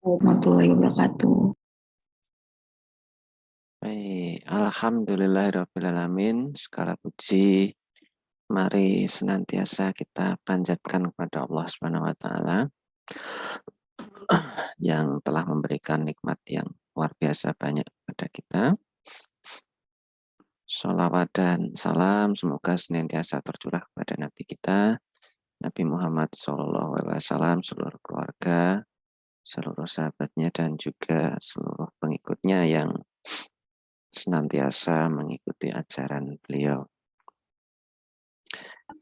Warahmatullahi wabarakatuh. Baik, alhamdulillahirrahmanirrahim. Segala puji, mari senantiasa kita panjatkan kepada Allah Subhanahu wa Ta'ala yang telah memberikan nikmat yang luar biasa banyak kepada kita. Sholawat dan salam semoga senantiasa tercurah kepada Nabi kita, Nabi Muhammad SAW, seluruh keluarga, seluruh sahabatnya, dan juga seluruh pengikutnya yang senantiasa mengikuti ajaran beliau.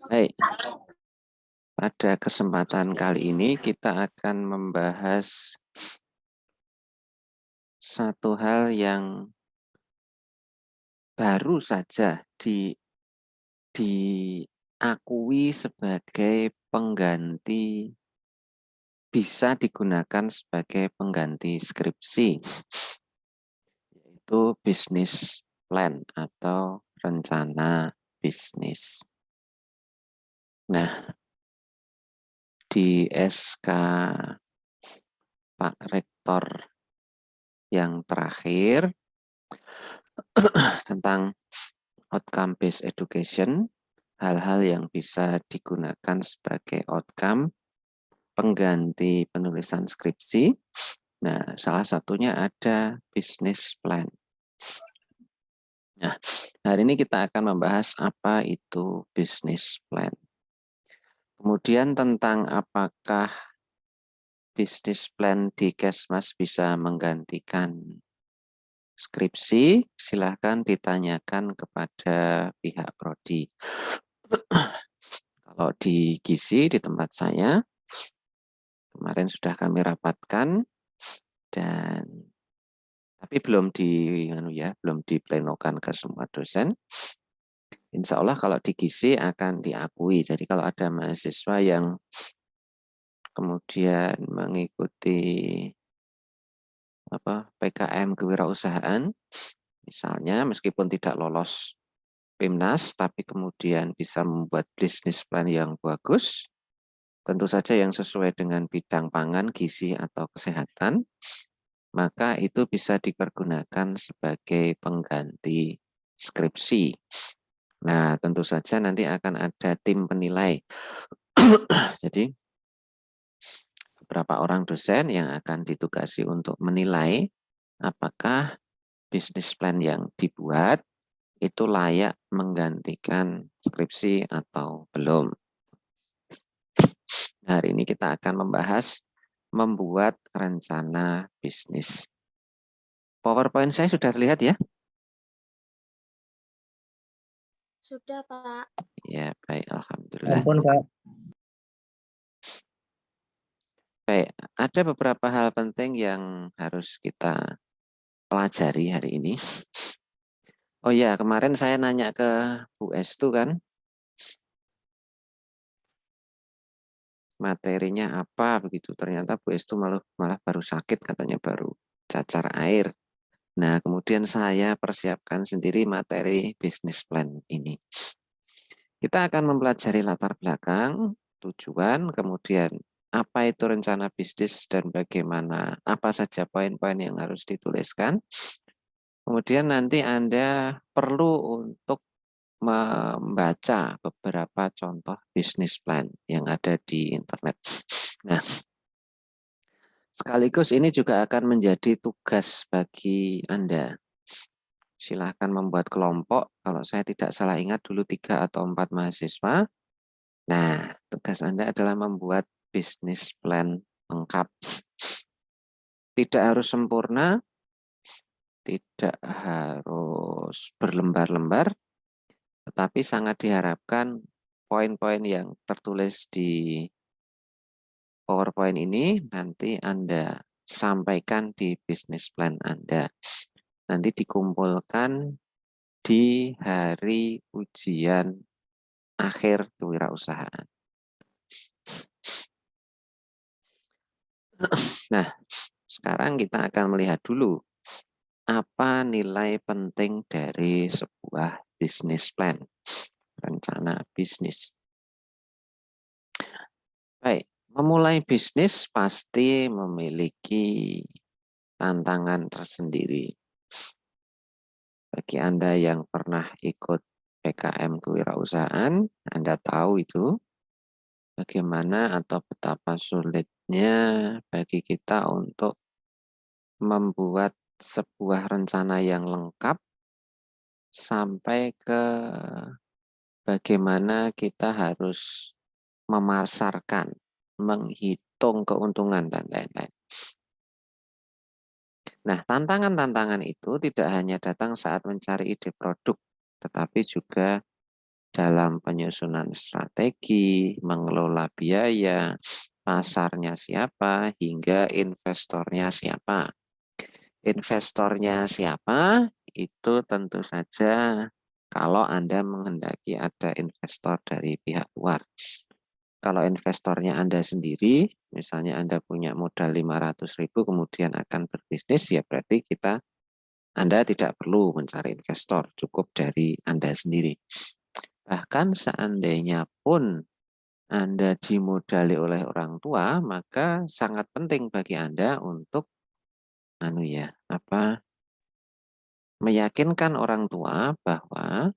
Baik, pada kesempatan kali ini kita akan membahas satu hal yang baru saja diakui sebagai pengganti, bisa digunakan sebagai pengganti skripsi, yaitu bisnis plan atau rencana bisnis. Nah, di SK Pak Rektor yang terakhir tentang outcome based education, hal-hal yang bisa digunakan sebagai outcome pengganti penulisan skripsi. Nah, salah satunya ada business plan. Nah, hari ini kita akan membahas apa itu business plan. Kemudian tentang apakah business plan di Kesmas bisa menggantikan skripsi, silahkan ditanyakan kepada pihak prodi. Kalau di Gizi, di tempat saya, kemarin sudah kami rapatkan, dan tapi belum diplenokan ke semua dosen. Insya Allah kalau di Gizi akan diakui. Jadi kalau ada mahasiswa yang kemudian mengikuti PKM kewirausahaan, misalnya meskipun tidak lolos PIMNAS, tapi kemudian bisa membuat bisnis plan yang bagus, tentu saja yang sesuai dengan bidang pangan, gizi, atau kesehatan, maka itu bisa dipergunakan sebagai pengganti skripsi. Nah, tentu saja nanti akan ada tim penilai. Jadi, beberapa orang dosen yang akan ditugasi untuk menilai apakah bisnis plan yang dibuat itu layak menggantikan skripsi atau belum. Hari ini kita akan membahas membuat rencana bisnis. PowerPoint saya sudah terlihat ya? Sudah, Pak. Ya, baik. Alhamdulillah. Ampun, Pak. Baik, ada beberapa hal penting yang harus kita pelajari hari ini. Oh ya, kemarin saya nanya ke Bu Estu kan, materinya apa begitu. Ternyata Bu Estu malah baru sakit, katanya baru cacar air. Nah, kemudian saya persiapkan sendiri materi bisnis plan ini. Kita akan mempelajari latar belakang, tujuan, kemudian apa itu rencana bisnis dan bagaimana, apa saja poin-poin yang harus dituliskan. Kemudian nanti Anda perlu untuk membaca beberapa contoh bisnis plan yang ada di internet. Nah, sekaligus ini juga akan menjadi tugas bagi Anda. Silahkan membuat kelompok, kalau saya tidak salah ingat dulu 3 atau 4 mahasiswa. Nah, tugas Anda adalah membuat bisnis plan lengkap. Tidak harus sempurna, tidak harus berlembar-lembar, tetapi sangat diharapkan poin-poin yang tertulis di PowerPoint ini nanti Anda sampaikan di bisnis plan Anda. Nanti dikumpulkan di hari ujian akhir kewirausahaan. Nah, sekarang kita akan melihat dulu apa nilai penting dari sebuah bisnis plan, rencana bisnis. Baik, Memulai bisnis pasti memiliki tantangan tersendiri. Bagi Anda yang pernah ikut PKM kewirausahaan, Anda tahu itu bagaimana atau betapa sulitnya bagi kita untuk membuat sebuah rencana yang lengkap sampai ke bagaimana kita harus memasarkan, menghitung keuntungan, dan lain-lain. Nah, tantangan-tantangan itu tidak hanya datang saat mencari ide produk, tetapi juga dalam penyusunan strategi, mengelola biaya, pasarnya siapa, hingga investornya siapa. Investornya siapa? Itu tentu saja kalau Anda menghendaki ada investor dari pihak luar. Kalau investornya Anda sendiri, misalnya Anda punya modal 500.000 kemudian akan berbisnis, ya berarti Anda tidak perlu mencari investor, cukup dari Anda sendiri. Bahkan seandainya pun Anda dimodali oleh orang tua, maka sangat penting bagi Anda untuk meyakinkan orang tua bahwa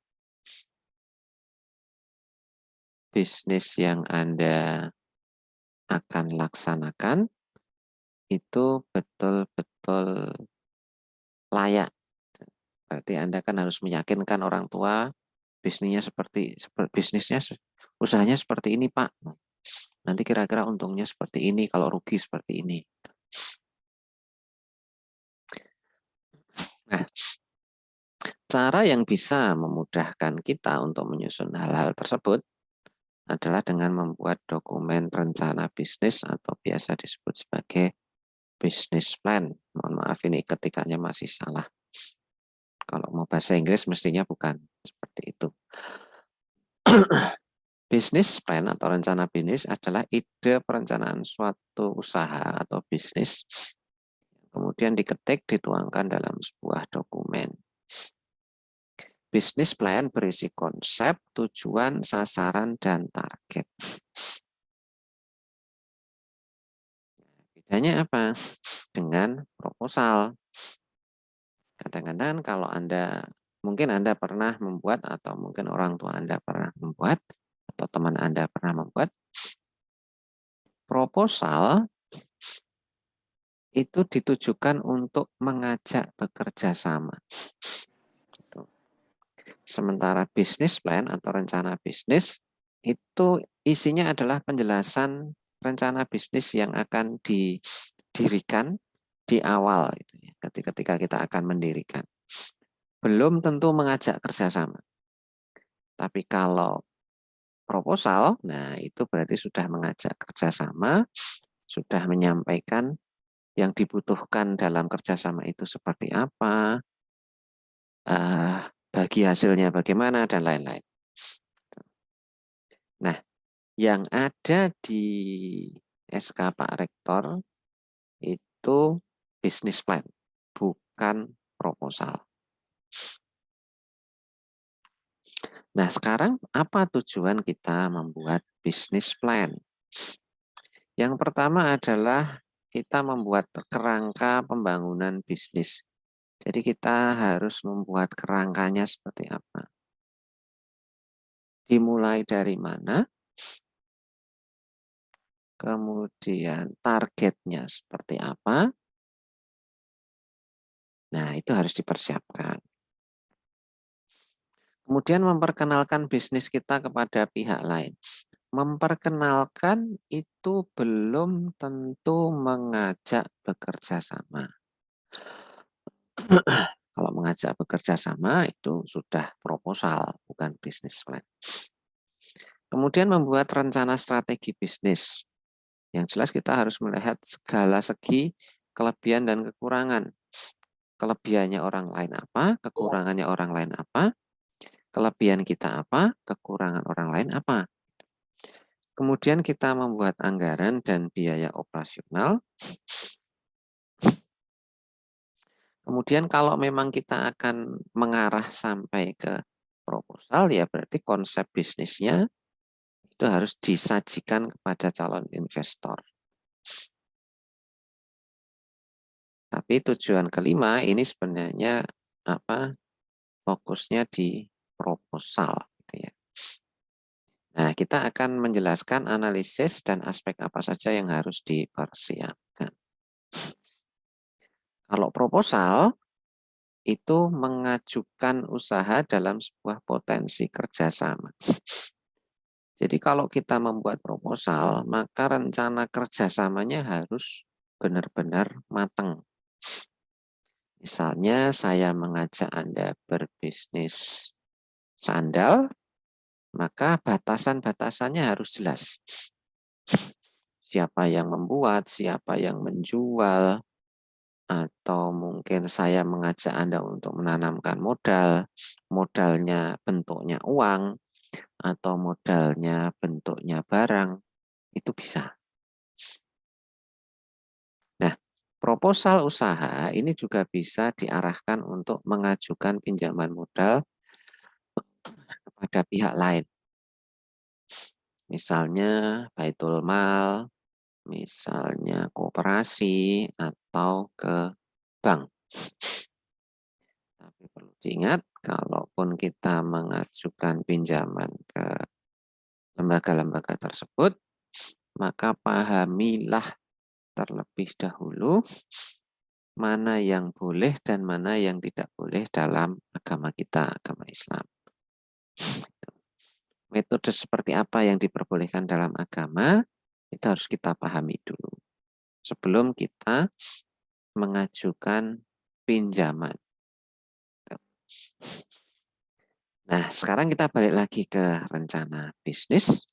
bisnis yang Anda akan laksanakan itu betul-betul layak. Berarti Anda kan harus meyakinkan orang tua bisnisnya usahanya seperti ini, Pak. Nanti kira-kira untungnya seperti ini, kalau rugi seperti ini. Nah, cara yang bisa memudahkan kita untuk menyusun hal-hal tersebut adalah dengan membuat dokumen rencana bisnis atau biasa disebut sebagai business plan. Mohon maaf ini ketikanya masih salah. Kalau mau bahasa Inggris mestinya bukan seperti itu. Business plan atau rencana bisnis adalah ide perencanaan suatu usaha atau bisnis, kemudian diketik, dituangkan dalam sebuah dokumen. Business plan berisi konsep, tujuan, sasaran, dan target. Bedanya apa? Dengan proposal. Kadang-kadang kalau mungkin Anda pernah membuat atau mungkin orang tua Anda pernah membuat atau teman Anda pernah membuat proposal itu ditujukan untuk mengajak bekerja sama. Sementara bisnis plan atau rencana bisnis itu isinya adalah penjelasan rencana bisnis yang akan didirikan di awal ketika kita akan mendirikan. Belum tentu mengajak kerjasama. Tapi kalau proposal, nah itu berarti sudah mengajak kerjasama, sudah menyampaikan yang dibutuhkan dalam kerjasama itu seperti apa, bagi hasilnya bagaimana, dan lain-lain. Nah, yang ada di SK Pak Rektor itu business plan, bukan proposal. Nah, sekarang apa tujuan kita membuat business plan? Yang pertama adalah kita membuat kerangka pembangunan bisnis. Jadi kita harus membuat kerangkanya seperti apa. Dimulai dari mana, kemudian targetnya seperti apa. Nah, itu harus dipersiapkan. Kemudian memperkenalkan bisnis kita kepada pihak lain. Memperkenalkan itu belum tentu mengajak bekerja sama. Kalau mengajak bekerja sama itu sudah proposal, bukan bisnis plan. Kemudian membuat rencana strategi bisnis. Yang jelas kita harus melihat segala segi kelebihan dan kekurangan. Kelebihannya orang lain apa, kekurangannya orang lain apa, kelebihan kita apa, kekurangan orang lain apa. Kemudian kita membuat anggaran dan biaya operasional. Kemudian kalau memang kita akan mengarah sampai ke proposal, ya berarti konsep bisnisnya itu harus disajikan kepada calon investor. Tapi tujuan kelima ini sebenarnya fokusnya di proposal, gitu ya. Nah, kita akan menjelaskan analisis dan aspek apa saja yang harus dipersiapkan. Kalau proposal itu mengajukan usaha dalam sebuah potensi kerjasama. Jadi kalau kita membuat proposal, maka rencana kerjasamanya harus benar-benar matang. Misalnya saya mengajak Anda berbisnis sandal, maka batasan-batasannya harus jelas. Siapa yang membuat, siapa yang menjual, atau mungkin saya mengajak Anda untuk menanamkan modal, modalnya bentuknya uang, atau modalnya bentuknya barang, itu bisa. Nah, proposal usaha ini juga bisa diarahkan untuk mengajukan pinjaman modal kepada pihak lain. Misalnya Baitul Mal, misalnya koperasi, atau ke bank. Tapi perlu diingat, kalaupun kita mengajukan pinjaman ke lembaga-lembaga tersebut, maka pahamilah terlebih dahulu mana yang boleh dan mana yang tidak boleh dalam agama kita, agama Islam. Metode seperti apa yang diperbolehkan dalam agama, itu harus kita pahami dulu. Sebelum kita mengajukan pinjaman. Nah, sekarang kita balik lagi ke rencana bisnis.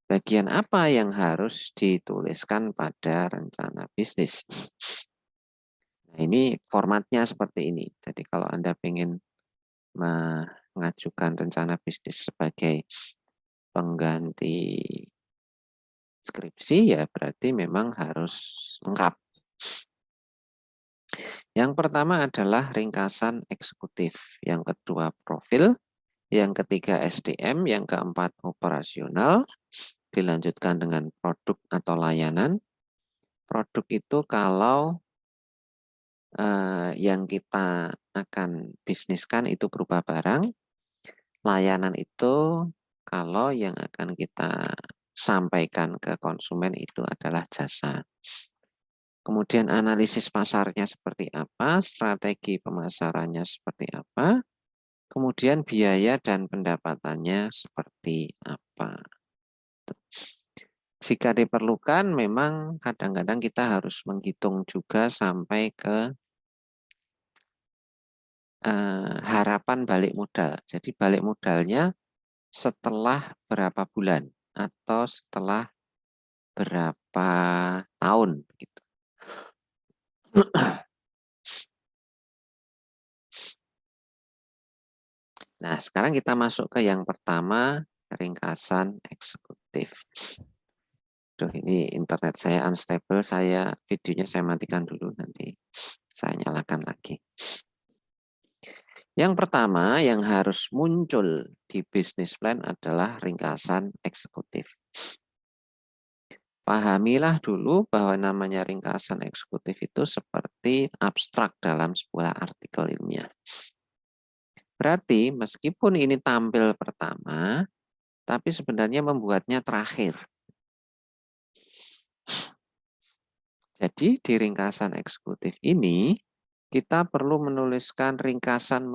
Bagian apa yang harus dituliskan pada rencana bisnis? Nah, ini formatnya seperti ini. Jadi kalau Anda ingin mengajukan rencana bisnis sebagai pengganti skripsi, ya berarti memang harus lengkap. Yang pertama adalah ringkasan eksekutif, yang kedua profil, yang ketiga SDM, yang keempat operasional, dilanjutkan dengan produk atau layanan. Produk itu kalau yang kita akan bisniskan itu berupa barang, layanan itu kalau yang akan kita sampaikan ke konsumen itu adalah jasa. Kemudian analisis pasarnya seperti apa, strategi pemasarannya seperti apa, kemudian biaya dan pendapatannya seperti apa. Jika diperlukan, memang kadang-kadang kita harus menghitung juga sampai ke harapan balik modal. Jadi balik modalnya setelah berapa bulan atau setelah berapa tahun gitu. Nah, sekarang kita masuk ke yang pertama, ringkasan eksekutif. Duh, ini internet saya unstable, videonya saya matikan dulu, nanti saya nyalakan lagi. Yang pertama yang harus muncul di business plan adalah ringkasan eksekutif. Pahamilah dulu bahwa namanya ringkasan eksekutif itu seperti abstrak dalam sebuah artikel ilmiah. Berarti meskipun ini tampil pertama, tapi sebenarnya membuatnya terakhir. Jadi di ringkasan eksekutif ini, kita perlu menuliskan ringkasan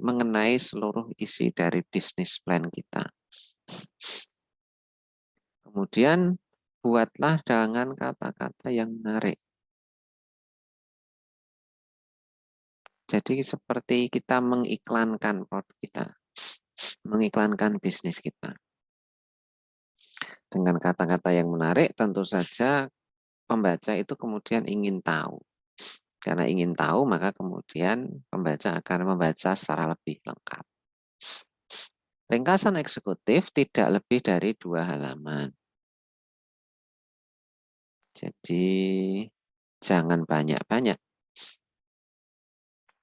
mengenai seluruh isi dari bisnis plan kita. Kemudian buatlah dengan kata-kata yang menarik. Jadi seperti kita mengiklankan produk kita, mengiklankan bisnis kita. Dengan kata-kata yang menarik, tentu saja pembaca itu kemudian ingin tahu. Karena ingin tahu, maka kemudian pembaca akan membaca secara lebih lengkap. Ringkasan eksekutif tidak lebih dari 2 halaman. Jadi jangan banyak-banyak.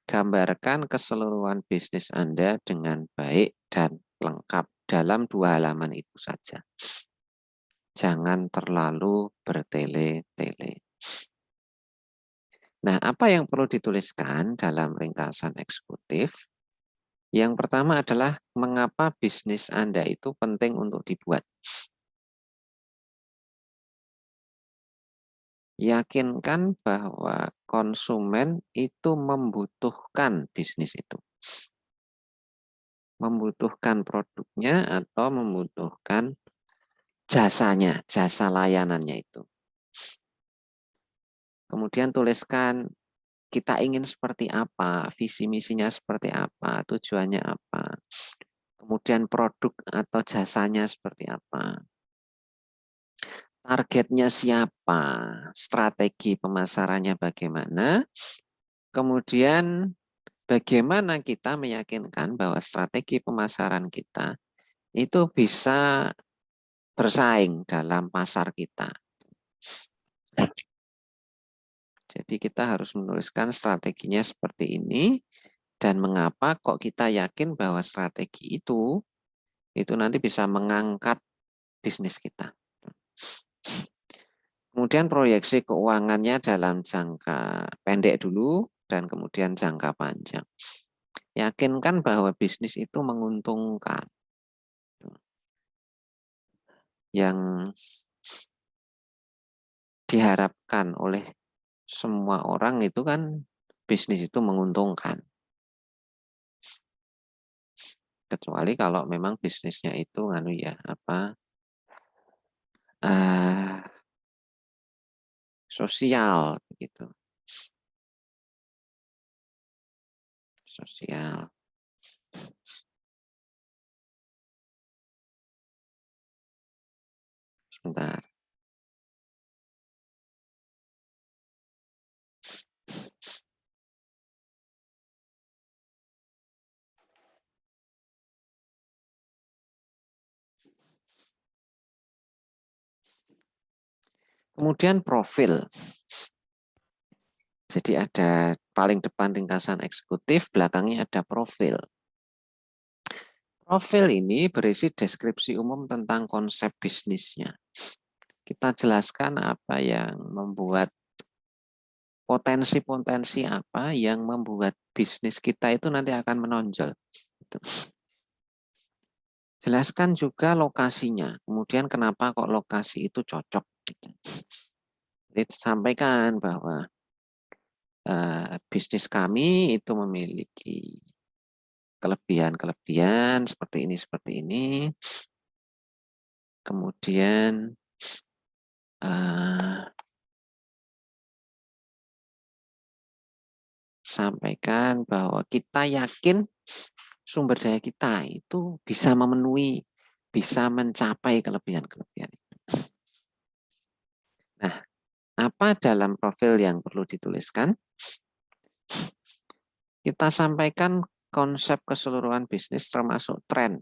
Gambarkan keseluruhan bisnis Anda dengan baik dan lengkap dalam 2 halaman itu saja. Jangan terlalu bertele-tele. Nah, apa yang perlu dituliskan dalam ringkasan eksekutif? Yang pertama adalah mengapa bisnis Anda itu penting untuk dibuat. Yakinkan bahwa konsumen itu membutuhkan bisnis itu. Membutuhkan produknya atau membutuhkan jasanya, jasa layanannya itu. Kemudian tuliskan kita ingin seperti apa, visi misinya seperti apa, tujuannya apa. Kemudian produk atau jasanya seperti apa. Targetnya siapa, strategi pemasarannya bagaimana. Kemudian bagaimana kita meyakinkan bahwa strategi pemasaran kita itu bisa bersaing dalam pasar kita. Jadi kita harus menuliskan strateginya seperti ini dan mengapa kok kita yakin bahwa strategi itu nanti bisa mengangkat bisnis kita. Kemudian proyeksi keuangannya dalam jangka pendek dulu dan kemudian jangka panjang. Yakinkan bahwa bisnis itu menguntungkan. Yang diharapkan oleh semua orang itu kan bisnis itu menguntungkan. Kecuali kalau memang bisnisnya itu sosial gitu. Sosial. Sebentar. Kemudian profil. Jadi ada paling depan ringkasan eksekutif, belakangnya ada profil. Profil ini berisi deskripsi umum tentang konsep bisnisnya. Kita jelaskan apa yang membuat potensi-potensi apa yang membuat bisnis kita itu nanti akan menonjol. Jelaskan juga lokasinya, kemudian kenapa kok lokasi itu cocok. Jadi sampaikan bahwa bisnis kami itu memiliki kelebihan-kelebihan seperti ini. Kemudian sampaikan bahwa kita yakin sumber daya kita itu bisa memenuhi, bisa mencapai kelebihan-kelebihan itu. Nah, apa dalam profil yang perlu dituliskan? Kita sampaikan konsep keseluruhan bisnis termasuk tren.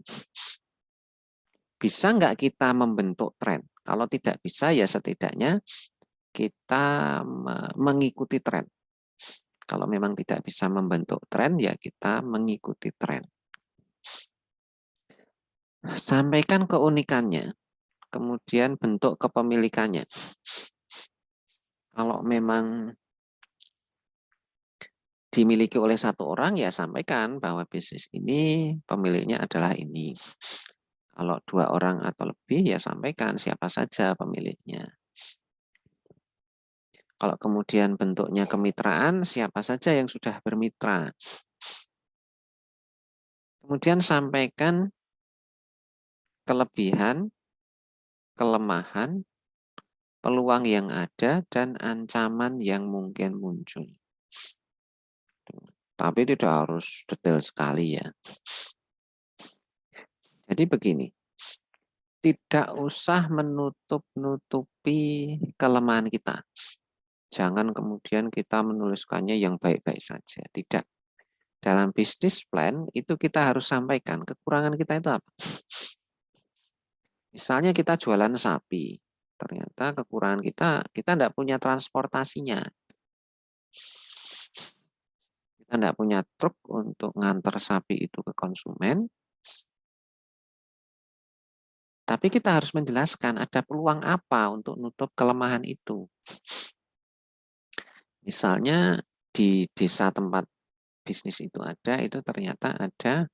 Bisa nggak kita membentuk tren? Kalau tidak bisa, ya setidaknya kita mengikuti tren. Kalau memang tidak bisa membentuk tren, ya kita mengikuti tren. Sampaikan keunikannya, kemudian bentuk kepemilikannya. Kalau memang dimiliki oleh satu orang, ya sampaikan bahwa bisnis ini pemiliknya adalah ini. Kalau 2 orang atau lebih, ya sampaikan siapa saja pemiliknya. Kalau kemudian bentuknya kemitraan, siapa saja yang sudah bermitra. Kemudian sampaikan kelebihan, kelemahan, peluang yang ada, dan ancaman yang mungkin muncul. Tapi tidak harus detail sekali ya. Jadi begini, tidak usah menutup-nutupi kelemahan kita. Jangan kemudian kita menuliskannya yang baik-baik saja. Tidak. Dalam bisnis plan itu kita harus sampaikan kekurangan kita itu apa. Misalnya kita jualan sapi. Ternyata kekurangan kita tidak punya transportasinya. Kita tidak punya truk untuk ngantar sapi itu ke konsumen. Tapi kita harus menjelaskan ada peluang apa untuk nutup kelemahan itu. Misalnya di desa tempat bisnis itu ada, itu ternyata ada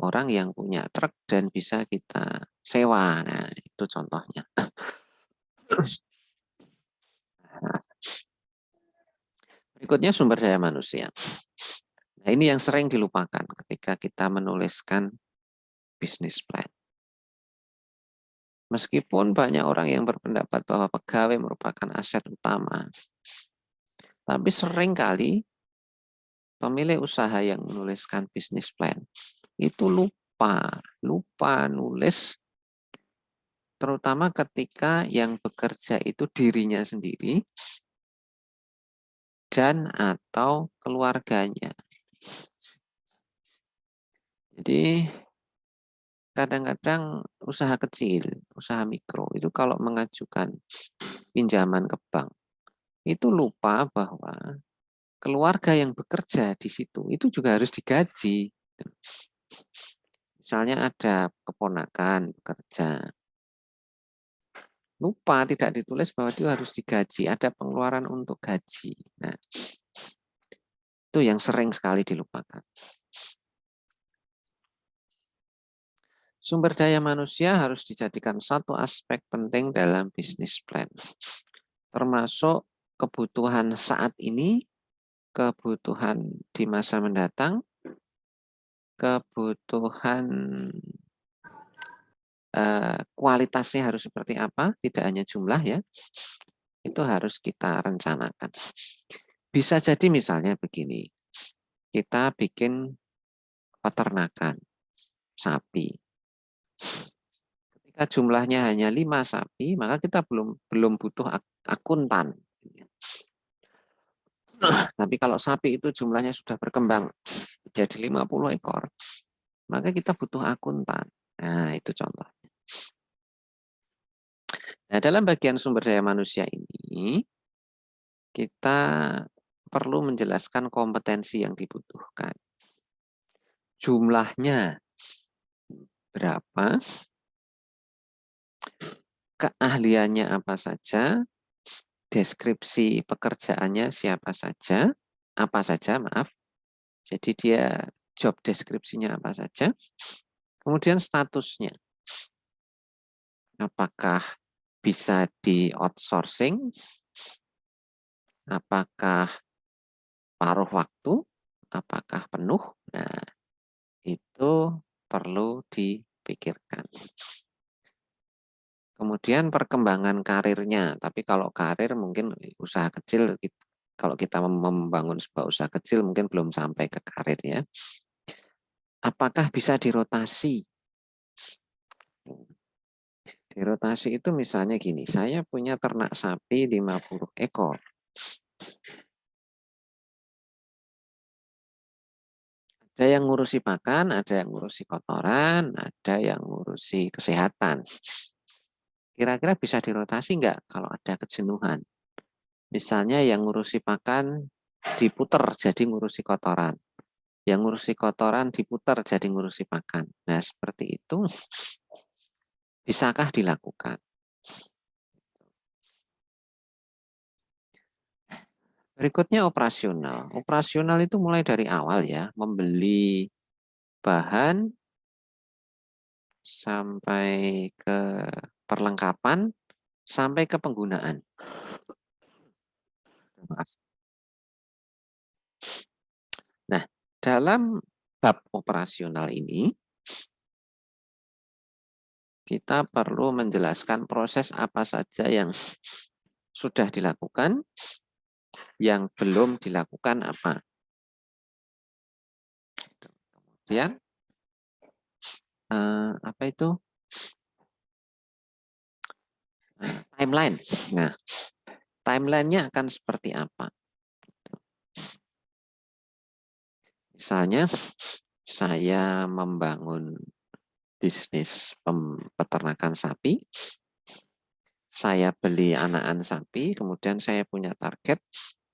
orang yang punya truk dan bisa kita sewa. Nah, itu contohnya. Berikutnya sumber daya manusia. Nah, ini yang sering dilupakan ketika kita menuliskan bisnis plan. Meskipun banyak orang yang berpendapat bahwa pegawai merupakan aset utama, tapi seringkali pemilik usaha yang menuliskan bisnis plan itu lupa nulis, terutama ketika yang bekerja itu dirinya sendiri dan atau keluarganya. Jadi kadang-kadang usaha kecil, usaha mikro itu kalau mengajukan pinjaman ke bank itu lupa bahwa keluarga yang bekerja di situ itu juga harus digaji. Misalnya ada keponakan bekerja, lupa tidak ditulis bahwa dia harus digaji, ada pengeluaran untuk gaji. Nah, itu yang sering sekali dilupakan. Sumber daya manusia harus dijadikan satu aspek penting dalam bisnis plan, termasuk kebutuhan saat ini, kebutuhan di masa mendatang, kebutuhan kualitasnya harus seperti apa, tidak hanya jumlah ya, itu harus kita rencanakan. Bisa jadi misalnya begini, kita bikin peternakan sapi. Ketika jumlahnya hanya 5 sapi, maka kita belum butuh akuntan. Tapi kalau sapi itu jumlahnya sudah berkembang jadi 50 ekor, maka kita butuh akuntan. Nah, itu contoh. Nah, dalam bagian sumber daya manusia ini, kita perlu menjelaskan kompetensi yang dibutuhkan. Jumlahnya berapa, keahliannya apa saja, deskripsi pekerjaannya siapa saja, apa saja, maaf. Jadi dia job deskripsinya apa saja. Kemudian statusnya. Apakah bisa di outsourcing? Apakah paruh waktu? Apakah penuh? Nah, itu perlu dipikirkan. Kemudian perkembangan karirnya, tapi kalau karir mungkin usaha kecil, kalau kita membangun sebuah usaha kecil mungkin belum sampai ke karir ya. Apakah bisa dirotasi? Dirotasi itu misalnya gini, saya punya ternak sapi 50 ekor. Ada yang ngurusi pakan, ada yang ngurusi kotoran, ada yang ngurusi kesehatan. Kira-kira bisa dirotasi nggak kalau ada kejenuhan? Misalnya yang ngurusi pakan diputer jadi ngurusi kotoran. Yang ngurusi kotoran diputer jadi ngurusi pakan. Nah, seperti itu bisakah dilakukan? Berikutnya operasional. Operasional itu mulai dari awal ya, membeli bahan sampai ke perlengkapan sampai ke penggunaan. Maaf. Nah, dalam bab operasional ini kita perlu menjelaskan proses apa saja yang sudah dilakukan, yang belum dilakukan apa. Kemudian apa itu timeline. Nah, timelinenya akan seperti apa? Misalnya saya membangun bisnis peternakan sapi, saya beli anakan sapi, kemudian saya punya target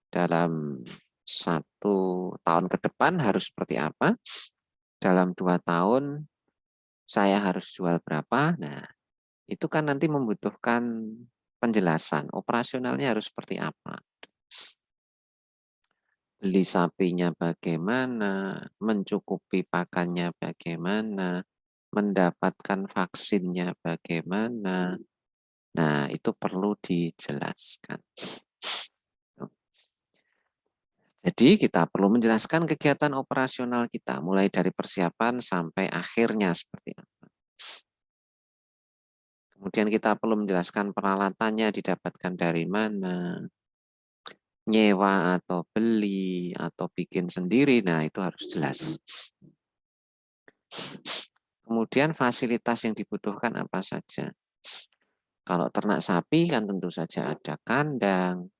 dalam 1 tahun ke depan harus seperti apa, dalam 2 tahun saya harus jual berapa. Nah, itu kan nanti membutuhkan penjelasan operasionalnya harus seperti apa. Beli sapinya bagaimana, mencukupi pakannya bagaimana, mendapatkan vaksinnya bagaimana. Nah, itu perlu dijelaskan. Jadi kita perlu menjelaskan kegiatan operasional kita, mulai dari persiapan sampai akhirnya seperti apa. Kemudian kita perlu menjelaskan peralatannya didapatkan dari mana, nyewa atau beli, atau bikin sendiri, nah itu harus jelas. Kemudian fasilitas yang dibutuhkan apa saja. Kalau ternak sapi kan tentu saja ada kandang,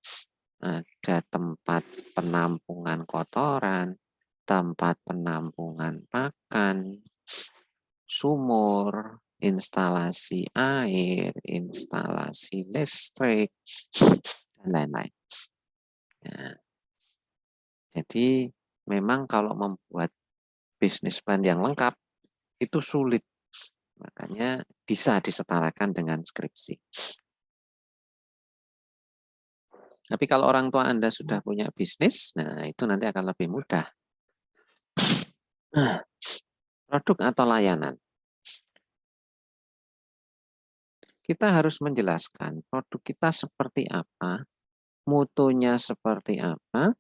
ada tempat penampungan kotoran, tempat penampungan pakan, sumur, instalasi air, instalasi listrik, dan lain-lain. Ya, jadi memang kalau membuat bisnis plan yang lengkap itu sulit. Makanya bisa disetarakan dengan skripsi. Tapi kalau orang tua Anda sudah punya bisnis, nah itu nanti akan lebih mudah. Produk atau layanan. Kita harus menjelaskan produk kita seperti apa, mutunya seperti apa.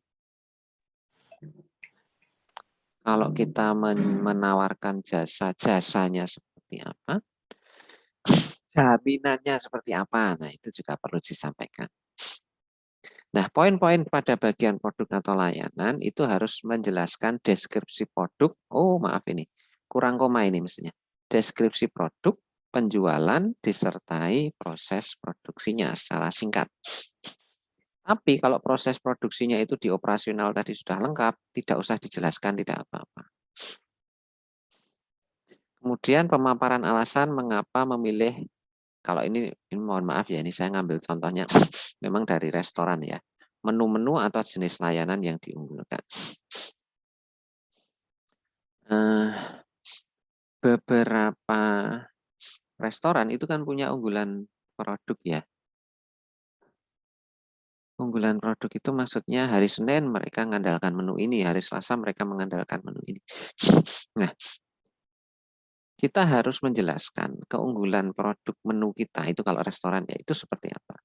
Kalau kita menawarkan jasa, jasanya seperti apa, jaminannya seperti apa. Nah, itu juga perlu disampaikan. Nah, poin-poin pada bagian produk atau layanan itu harus menjelaskan deskripsi produk. Oh, maaf ini. Kurang koma ini mestinya. Deskripsi produk, penjualan, disertai proses produksinya secara singkat. Tapi kalau proses produksinya itu di operasional tadi sudah lengkap, tidak usah dijelaskan, tidak apa-apa. Kemudian pemaparan alasan mengapa memilih, kalau ini mohon maaf ya, ini saya ngambil contohnya memang dari restoran ya. Menu-menu atau jenis layanan yang diunggulkan. Beberapa restoran itu kan punya unggulan produk ya. Unggulan produk itu maksudnya hari Senin mereka mengandalkan menu ini, hari Selasa mereka mengandalkan menu ini. Nah, kita harus menjelaskan keunggulan produk menu kita itu kalau restoran ya itu seperti apa.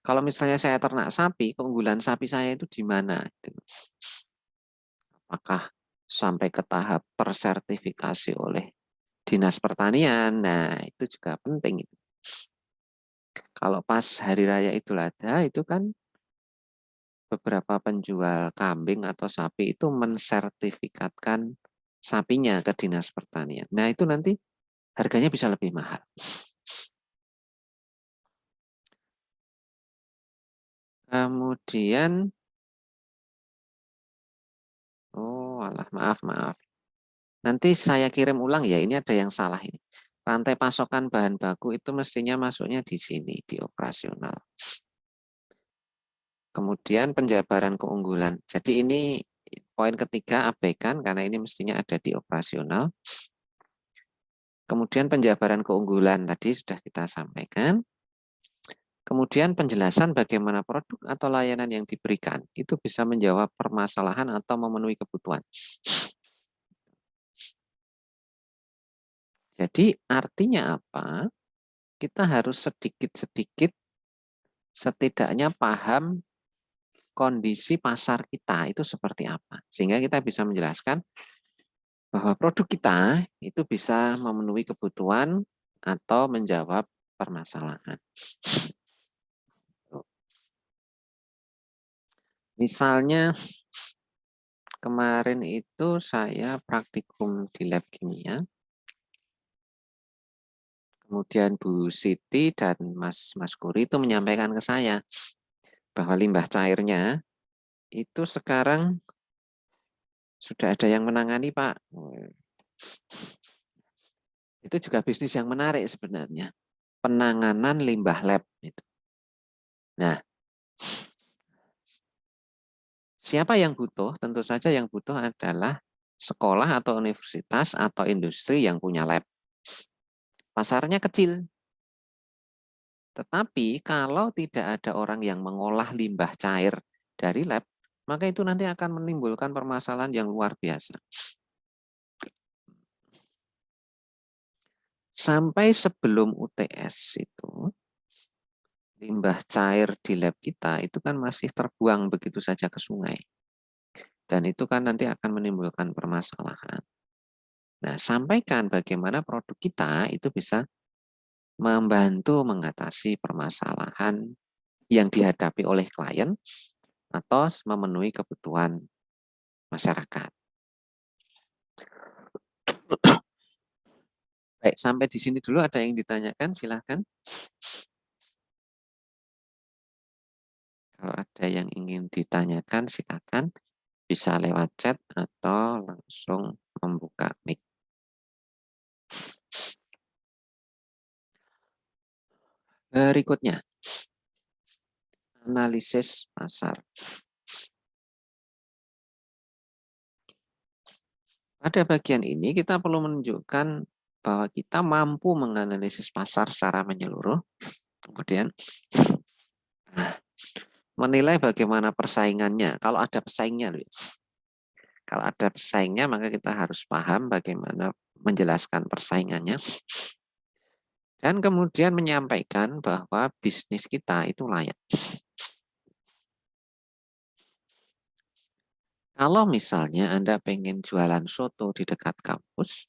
Kalau misalnya saya ternak sapi, keunggulan sapi saya itu di mana? Apakah sampai ke tahap tersertifikasi oleh Dinas Pertanian? Nah, itu juga penting. Kalau pas hari raya Idul Adha itu kan beberapa penjual kambing atau sapi itu mensertifikatkan sapinya ke Dinas Pertanian. Nah, itu nanti harganya bisa lebih mahal. Kemudian, oh alah, maaf. Nanti saya kirim ulang ya, ini ada yang salah ini. Rantai pasokan bahan baku itu mestinya masuknya di sini, di operasional. Kemudian penjabaran keunggulan. Jadi ini poin ketiga abaikan karena ini mestinya ada di operasional. Kemudian penjabaran keunggulan tadi sudah kita sampaikan. Kemudian penjelasan bagaimana produk atau layanan yang diberikan itu bisa menjawab permasalahan atau memenuhi kebutuhan. Jadi artinya apa? Kita harus sedikit-sedikit setidaknya paham kondisi pasar kita itu seperti apa. Sehingga kita bisa menjelaskan bahwa produk kita itu bisa memenuhi kebutuhan atau menjawab permasalahan. Misalnya kemarin itu saya praktikum di lab kimia. Kemudian Bu Siti dan Mas Kuri itu menyampaikan ke saya bahwa limbah cairnya itu sekarang sudah ada yang menangani, Pak. Itu juga bisnis yang menarik sebenarnya. Penanganan limbah lab itu. Nah, siapa yang butuh? Tentu saja yang butuh adalah sekolah atau universitas atau industri yang punya lab. Pasarnya kecil. Tetapi kalau tidak ada orang yang mengolah limbah cair dari lab, maka itu nanti akan menimbulkan permasalahan yang luar biasa. Sampai sebelum UTS itu, limbah cair di lab kita itu kan masih terbuang begitu saja ke sungai. Dan itu kan nanti akan menimbulkan permasalahan. Nah, sampaikan bagaimana produk kita itu bisa membantu mengatasi permasalahan yang dihadapi oleh klien atau memenuhi kebutuhan masyarakat. Baik, sampai di sini dulu ada yang ditanyakan, silahkan. Kalau ada yang ingin ditanyakan, silakan. Bisa lewat chat atau langsung membuka mic. Berikutnya, analisis pasar. Pada bagian ini kita perlu menunjukkan bahwa kita mampu menganalisis pasar secara menyeluruh. Kemudian menilai bagaimana persaingannya. Kalau ada pesaingnya, kalau ada pesaingnya maka kita harus paham bagaimana menjelaskan persaingannya. Dan kemudian menyampaikan bahwa bisnis kita itu layak. Kalau misalnya Anda pengen jualan soto di dekat kampus,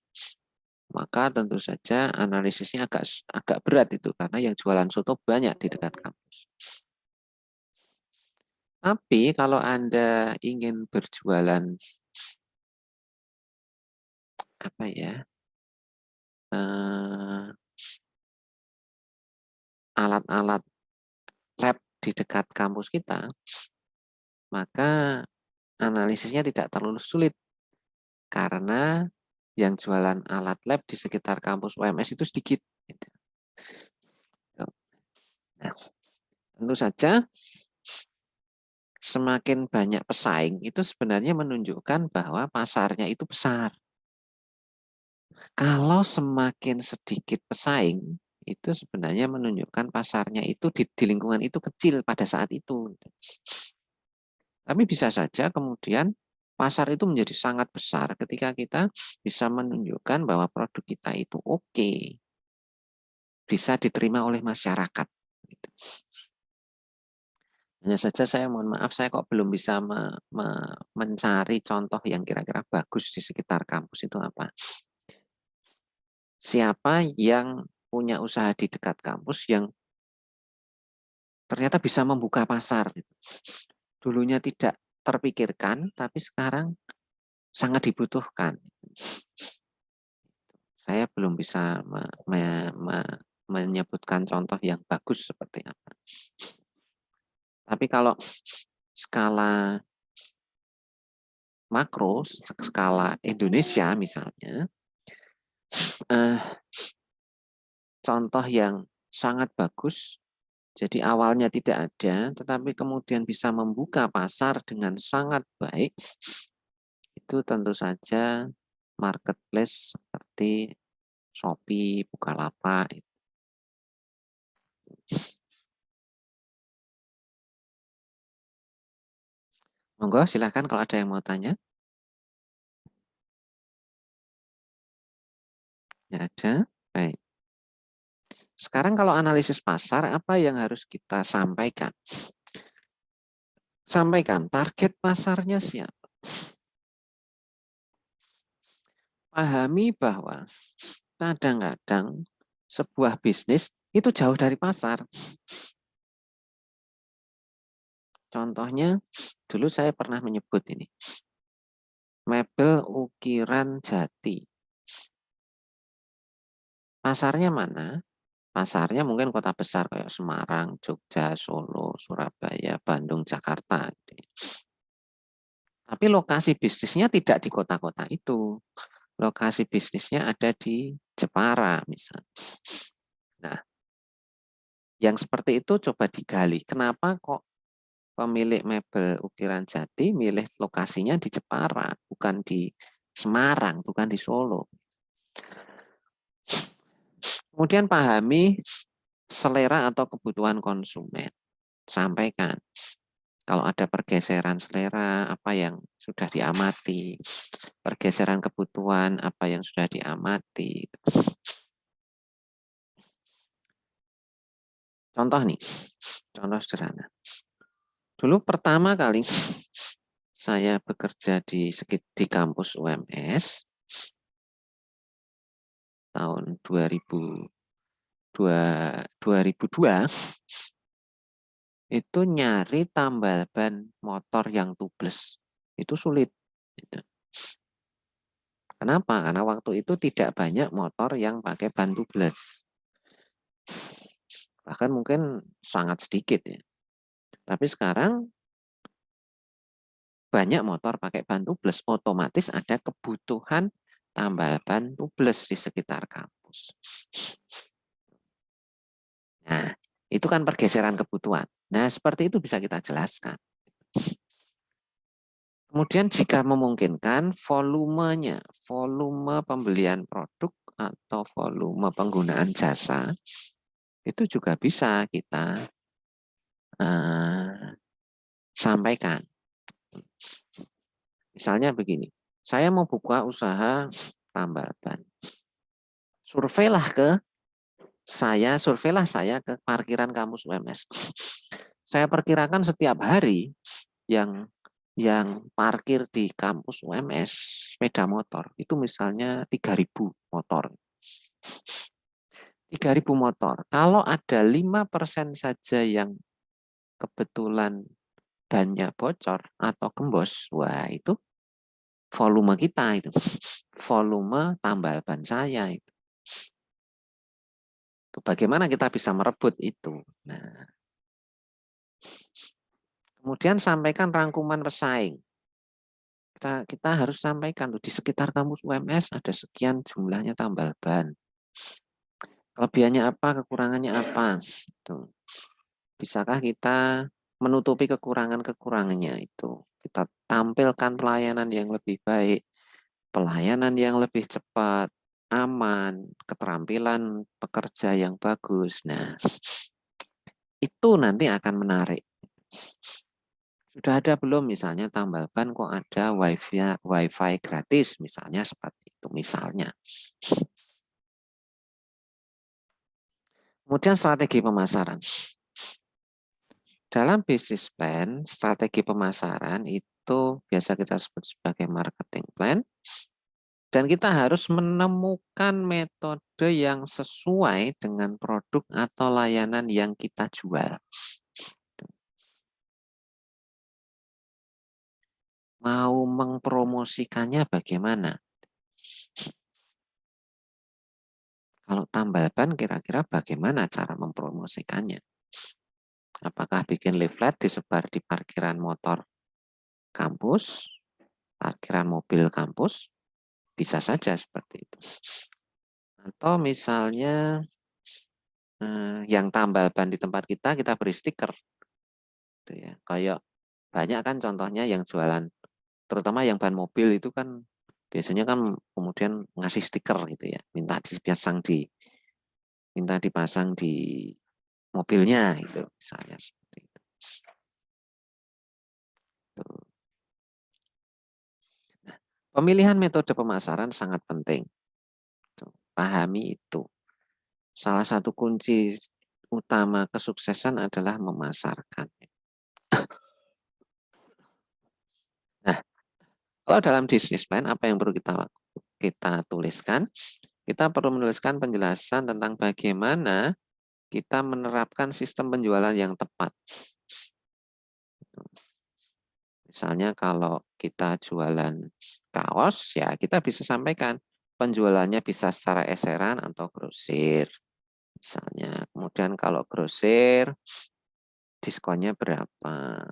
maka tentu saja analisisnya agak berat itu karena yang jualan soto banyak di dekat kampus. Tapi kalau Anda ingin berjualan apa ya, alat-alat lab di dekat kampus kita, maka analisisnya tidak terlalu sulit karena yang jualan alat lab di sekitar kampus UMS itu sedikit. Nah, tentu saja semakin banyak pesaing itu sebenarnya menunjukkan bahwa pasarnya itu besar. Kalau semakin sedikit pesaing, itu sebenarnya menunjukkan pasarnya itu di lingkungan itu kecil pada saat itu. Tapi bisa saja kemudian pasar itu menjadi sangat besar ketika kita bisa menunjukkan bahwa produk kita itu oke, bisa diterima oleh masyarakat. Hanya saja saya mohon maaf, saya kok belum bisa mencari contoh yang kira-kira bagus di sekitar kampus itu apa. Siapa yang punya usaha di dekat kampus yang ternyata bisa membuka pasar. Dulunya tidak terpikirkan, tapi sekarang sangat dibutuhkan. Saya belum bisa menyebutkan contoh yang bagus seperti apa. Tapi kalau skala makro, skala Indonesia misalnya, contoh yang sangat bagus. Jadi awalnya tidak ada, tetapi kemudian bisa membuka pasar dengan sangat baik. Itu tentu saja marketplace seperti Shopee, Bukalapak. Monggo silahkan kalau ada yang mau tanya. Ya ada. Baik. Sekarang kalau analisis pasar, apa yang harus kita sampaikan? Sampaikan target pasarnya siapa. Pahami bahwa kadang-kadang sebuah bisnis itu jauh dari pasar. Contohnya, dulu saya pernah menyebut ini. Mebel ukiran jati. Pasarnya mana? Pasarnya mungkin kota besar kayak Semarang, Jogja, Solo, Surabaya, Bandung, Jakarta. Tapi lokasi bisnisnya tidak di kota-kota itu. Lokasi bisnisnya ada di Jepara misalnya. Nah, yang seperti itu coba digali. Kenapa kok pemilik mebel ukiran jati milih lokasinya di Jepara, bukan di Semarang, bukan di Solo. Kemudian pahami selera atau kebutuhan konsumen. Sampaikan. Kalau ada pergeseran selera, apa yang sudah diamati, pergeseran kebutuhan, apa yang sudah diamati. Contoh nih, contoh sederhana. Dulu pertama kali saya bekerja di kampus UMS tahun 2002 itu nyari tambal ban motor yang tubles. Itu sulit. Kenapa? Karena waktu itu tidak banyak motor yang pakai ban tubles. Bahkan mungkin sangat sedikit ya. Tapi sekarang banyak motor pakai ban tubles, otomatis ada kebutuhan tambal ban tubles di sekitar kampus. Nah, itu kan pergeseran kebutuhan. Nah, seperti itu bisa kita jelaskan. Kemudian jika memungkinkan volumenya, volume pembelian produk atau volume penggunaan jasa, itu juga bisa kita sampaikan. Misalnya begini, saya mau buka usaha tambal ban. Surveilah saya ke parkiran kampus UMS. Saya perkirakan setiap hari yang parkir di kampus UMS sepeda motor itu misalnya 3.000 motor. 3.000 motor. Kalau ada 5% saja yang kebetulan bannya bocor atau gembos, wah itu volume kita itu. Volume tambal ban saya itu. Bagaimana kita bisa merebut itu? Nah, kemudian sampaikan rangkuman pesaing. Kita harus sampaikan tuh di sekitar kampus UMS ada sekian jumlahnya tambal ban. Kelebihannya apa, kekurangannya apa? Tuh. Bisakah kita menutupi kekurangan-kekurangannya itu? Kita tampilkan pelayanan yang lebih baik, pelayanan yang lebih cepat, aman, keterampilan pekerja yang bagus. Nah, itu nanti akan menarik. Sudah ada belum misalnya tambal ban kok ada wifi gratis misalnya seperti itu misalnya. Kemudian strategi pemasaran. Dalam bisnis plan, strategi pemasaran itu biasa kita sebut sebagai marketing plan. Dan kita harus menemukan metode yang sesuai dengan produk atau layanan yang kita jual. Mau mempromosikannya bagaimana? Kalau tambal ban kira-kira bagaimana cara mempromosikannya? Apakah bikin leaflet disebar di parkiran motor kampus, parkiran mobil kampus? Bisa saja seperti itu. Atau misalnya yang tambal ban di tempat kita beri stiker. Gitu ya. Kayak banyak kan contohnya yang jualan, terutama yang ban mobil itu kan biasanya kan kemudian ngasih stiker gitu ya, minta dipasang di mobilnya itu misalnya seperti itu. Nah, pemilihan metode pemasaran sangat penting. Pahami itu. Salah satu kunci utama kesuksesan adalah memasarkan. Nah, kalau dalam bisnis plan apa yang perlu kita tuliskan? Kita perlu menuliskan penjelasan tentang bagaimana kita menerapkan sistem penjualan yang tepat. Misalnya kalau kita jualan kaos, ya kita bisa sampaikan penjualannya bisa secara eseran atau grosir. Misalnya, kemudian kalau grosir, diskonnya berapa,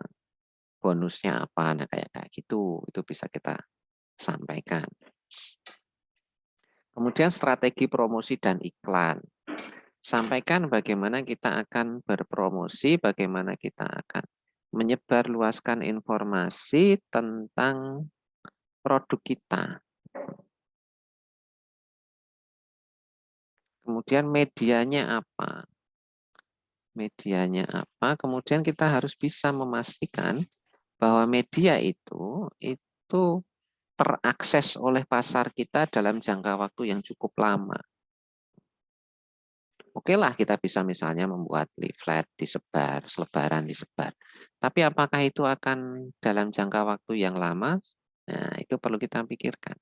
bonusnya apa, nah kayak gitu, itu bisa kita sampaikan. Kemudian strategi promosi dan iklan. Sampaikan bagaimana kita akan berpromosi, bagaimana kita akan menyebarluaskan informasi tentang produk kita. Kemudian medianya apa? medianya apa, kemudian kita harus bisa memastikan bahwa media itu terakses oleh pasar kita dalam jangka waktu yang cukup lama. Oke lah kita bisa misalnya membuat leaflet disebar, selebaran disebar. Tapi apakah itu akan dalam jangka waktu yang lama? Nah, itu perlu kita pikirkan.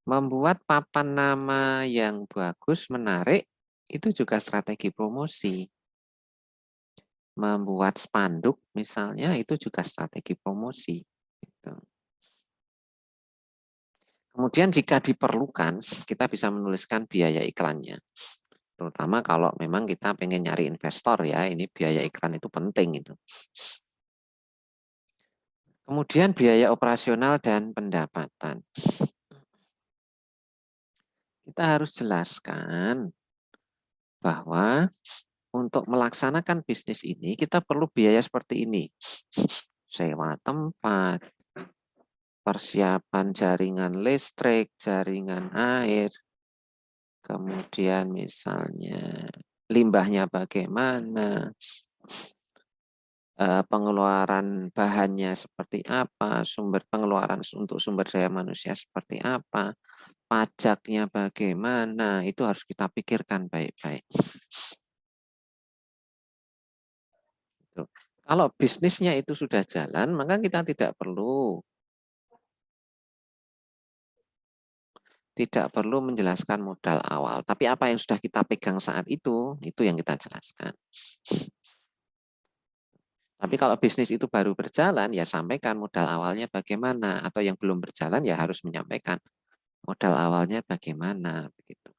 Membuat papan nama yang bagus, menarik, itu juga strategi promosi. Membuat spanduk misalnya, itu juga strategi promosi. Gitu. Kemudian jika diperlukan, kita bisa menuliskan biaya iklannya. Terutama kalau memang kita pengen nyari investor ya, ini biaya iklan itu penting itu. Kemudian biaya operasional dan pendapatan. Kita harus jelaskan bahwa untuk melaksanakan bisnis ini kita perlu biaya seperti ini. Sewa tempat, persiapan jaringan listrik, jaringan air, kemudian misalnya limbahnya bagaimana, pengeluaran bahannya seperti apa, sumber pengeluaran untuk sumber daya manusia seperti apa, pajaknya bagaimana, itu harus kita pikirkan baik-baik. Kalau bisnisnya itu sudah jalan, maka kita tidak perlu menjelaskan modal awal. Tapi apa yang sudah kita pegang saat itu yang kita jelaskan. Tapi kalau bisnis itu baru berjalan, ya sampaikan modal awalnya bagaimana. Atau yang belum berjalan, ya harus menyampaikan modal awalnya bagaimana. Begitu.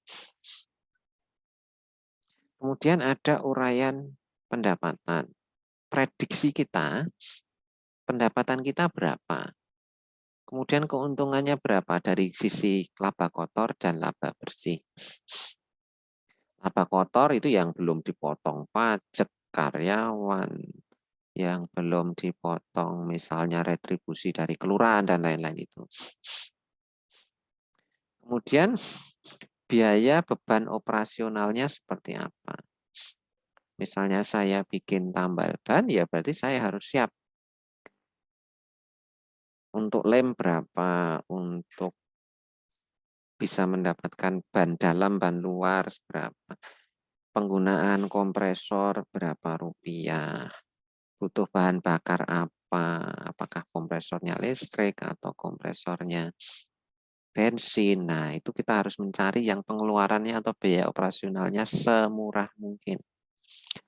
Kemudian ada uraian pendapatan. Prediksi kita, pendapatan kita berapa. Kemudian keuntungannya berapa dari sisi laba kotor dan laba bersih. Laba kotor itu yang belum dipotong pajak karyawan, yang belum dipotong misalnya retribusi dari kelurahan dan lain-lain itu. Kemudian biaya beban operasionalnya seperti apa. Misalnya saya bikin tambal ban, ya berarti saya harus siap. Untuk lem berapa, untuk bisa mendapatkan ban dalam, ban luar berapa. Penggunaan kompresor berapa rupiah. Butuh bahan bakar apa, apakah kompresornya listrik atau kompresornya bensin. Nah, itu kita harus mencari yang pengeluarannya atau biaya operasionalnya semurah mungkin.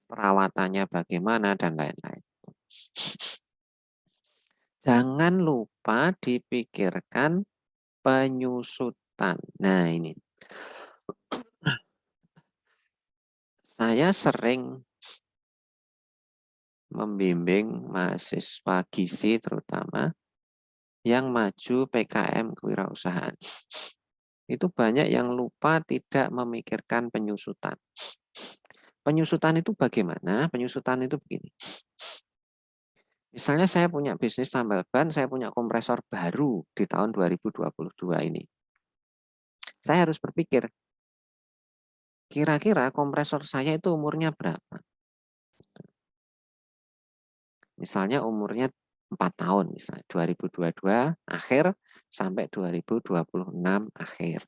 Perawatannya bagaimana dan lain-lain. Jangan lupa dipikirkan penyusutan. Nah, ini. Saya sering membimbing mahasiswa gizi terutama yang maju PKM kewirausahaan. Itu banyak yang lupa tidak memikirkan penyusutan. Penyusutan itu bagaimana? Penyusutan itu begini. Misalnya saya punya bisnis tambal ban, saya punya kompresor baru di tahun 2022 ini. Saya harus berpikir, kira-kira kompresor saya itu umurnya berapa? Misalnya umurnya 4 tahun, misalnya 2022 akhir sampai 2026 akhir.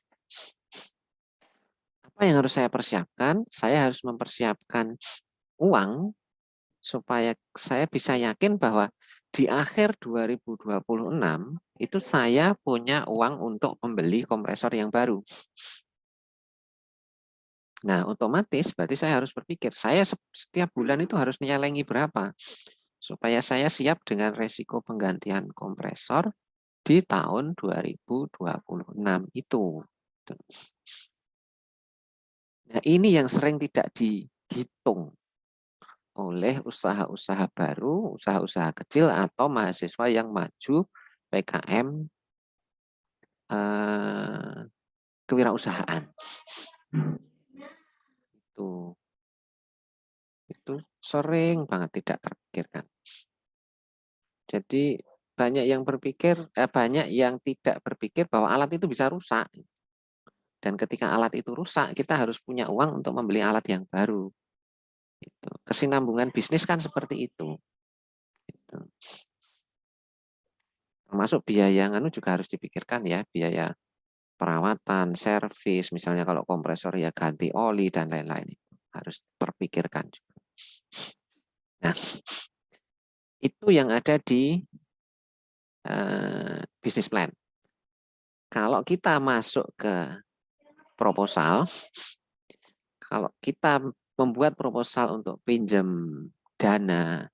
Apa yang harus saya persiapkan? Saya harus mempersiapkan uang supaya saya bisa yakin bahwa di akhir 2026 itu saya punya uang untuk membeli kompresor yang baru. Nah, otomatis berarti saya harus berpikir, saya setiap bulan itu harus nyelengi berapa supaya saya siap dengan resiko penggantian kompresor di tahun 2026 itu. Nah, ini yang sering tidak dihitung oleh usaha-usaha baru, usaha-usaha kecil atau mahasiswa yang maju PKM kewirausahaan. Itu sering banget tidak terpikirkan. Jadi banyak yang berpikir, banyak yang tidak berpikir bahwa alat itu bisa rusak. Dan ketika alat itu rusak, kita harus punya uang untuk membeli alat yang baru. Gitu. Kesinambungan bisnis kan seperti itu. Gitu. Termasuk biaya yang juga harus dipikirkan ya, biaya perawatan, servis, misalnya kalau kompresor ya ganti oli dan lain-lain itu harus terpikirkan juga. Nah, itu yang ada di bisnis plan. Kalau kita masuk ke proposal, kalau kita membuat proposal untuk pinjam dana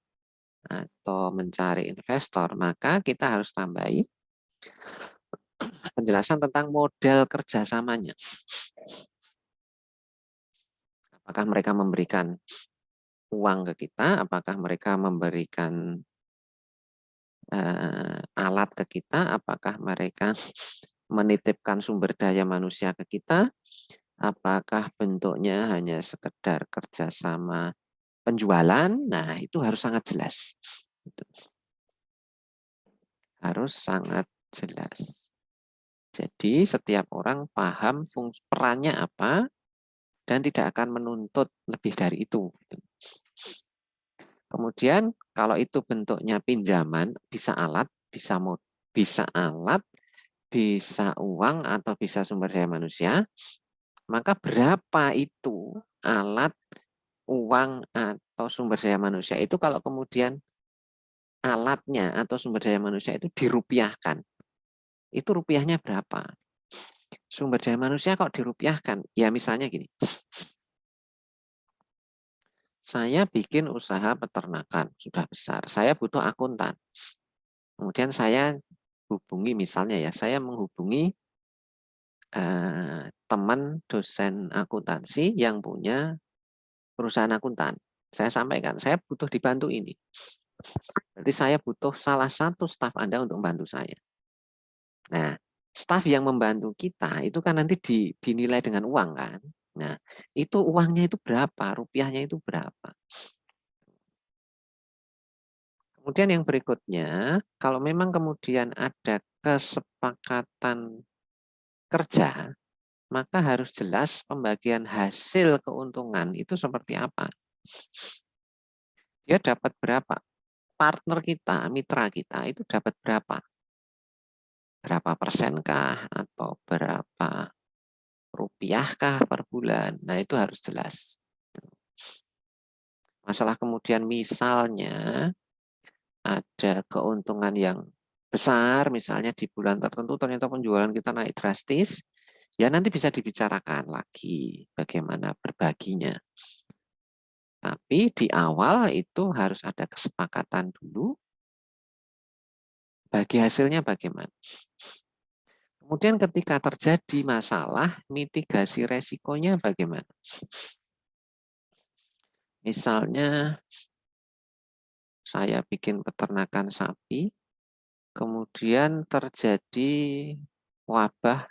atau mencari investor, maka kita harus tambahi penjelasan tentang model kerjasamanya. Apakah mereka memberikan uang ke kita, apakah mereka memberikan alat ke kita, apakah mereka menitipkan sumber daya manusia ke kita, apakah bentuknya hanya sekedar kerjasama penjualan. Nah, itu harus sangat jelas. Harus sangat jelas. Jadi setiap orang paham fungsi perannya apa dan tidak akan menuntut lebih dari itu. Kemudian kalau itu bentuknya pinjaman, bisa alat, bisa alat, bisa uang atau bisa sumber daya manusia, maka berapa itu alat, uang atau sumber daya manusia itu kalau kemudian alatnya atau sumber daya manusia itu dirupiahkan. Itu rupiahnya berapa? Sumber daya manusia kok dirupiahkan? Ya misalnya gini. Saya bikin usaha peternakan, sudah besar. Saya butuh akuntan. Kemudian saya hubungi misalnya ya, saya menghubungi teman dosen akuntansi yang punya perusahaan akuntan. Saya sampaikan, saya butuh dibantu ini. Berarti saya butuh salah satu staf Anda untuk membantu saya. Nah, staf yang membantu kita itu kan nanti dinilai dengan uang kan. Nah, itu uangnya itu berapa, rupiahnya itu berapa. Kemudian yang berikutnya, kalau memang kemudian ada kesepakatan kerja, maka harus jelas pembagian hasil keuntungan itu seperti apa. Dia dapat berapa? Partner kita, mitra kita itu dapat berapa? Berapa persenkah atau berapa rupiahkah per bulan? Nah, itu harus jelas. Masalah kemudian misalnya ada keuntungan yang besar, misalnya di bulan tertentu ternyata penjualan kita naik drastis, ya nanti bisa dibicarakan lagi bagaimana berbaginya. Tapi di awal itu harus ada kesepakatan dulu, bagi hasilnya bagaimana. Kemudian ketika terjadi masalah, mitigasi resikonya bagaimana. Misalnya saya bikin peternakan sapi, kemudian terjadi wabah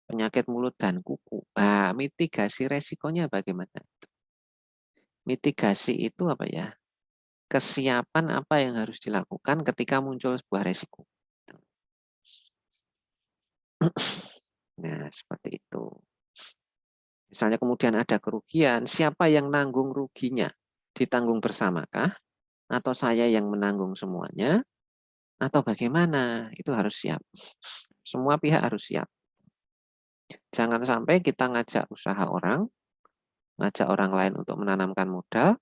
penyakit mulut dan kuku. Nah, mitigasi resikonya bagaimana? Mitigasi itu apa ya? Kesiapan apa yang harus dilakukan ketika muncul sebuah resiko. Nah, seperti itu. Misalnya kemudian ada kerugian, siapa yang nanggung ruginya? Ditanggung bersamakah? Atau saya yang menanggung semuanya? Atau bagaimana? Itu harus siap. Semua pihak harus siap. Jangan sampai kita ngajak usaha orang, ngajak orang lain untuk menanamkan modal,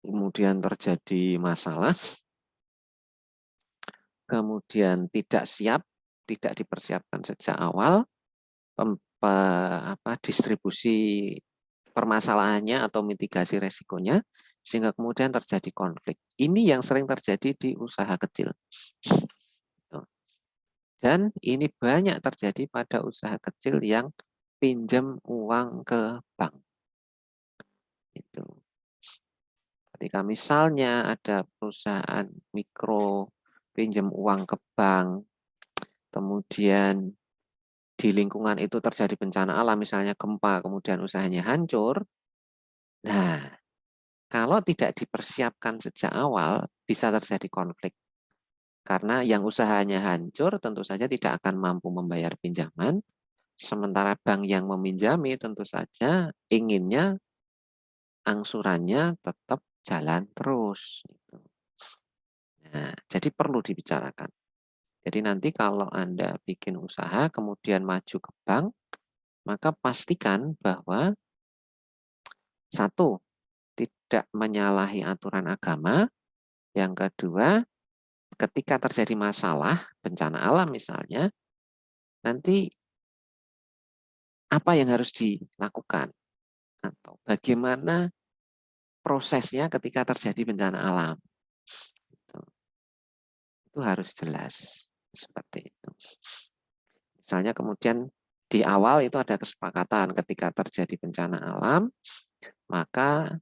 kemudian terjadi masalah, kemudian tidak siap, tidak dipersiapkan sejak awal, distribusi permasalahannya atau mitigasi resikonya, sehingga kemudian terjadi konflik. Ini yang sering terjadi di usaha kecil. Dan ini banyak terjadi pada usaha kecil yang pinjam uang ke bank. Itu. Ketika misalnya ada perusahaan mikro pinjam uang ke bank, kemudian di lingkungan itu terjadi bencana alam, misalnya gempa, kemudian usahanya hancur. Nah, kalau tidak dipersiapkan sejak awal, bisa terjadi konflik. Karena yang usahanya hancur tentu saja tidak akan mampu membayar pinjaman, Sementara bank yang meminjami tentu saja inginnya angsurannya tetap jalan terus. Gitu. Nah, jadi perlu dibicarakan. Jadi nanti kalau Anda bikin usaha kemudian maju ke bank, maka pastikan bahwa satu, tidak menyalahi aturan agama. Yang kedua, ketika terjadi masalah, bencana alam misalnya, nanti apa yang harus dilakukan? Atau bagaimana prosesnya ketika terjadi bencana alam? Itu harus jelas. Seperti itu. Misalnya kemudian di awal itu ada kesepakatan ketika terjadi bencana alam, maka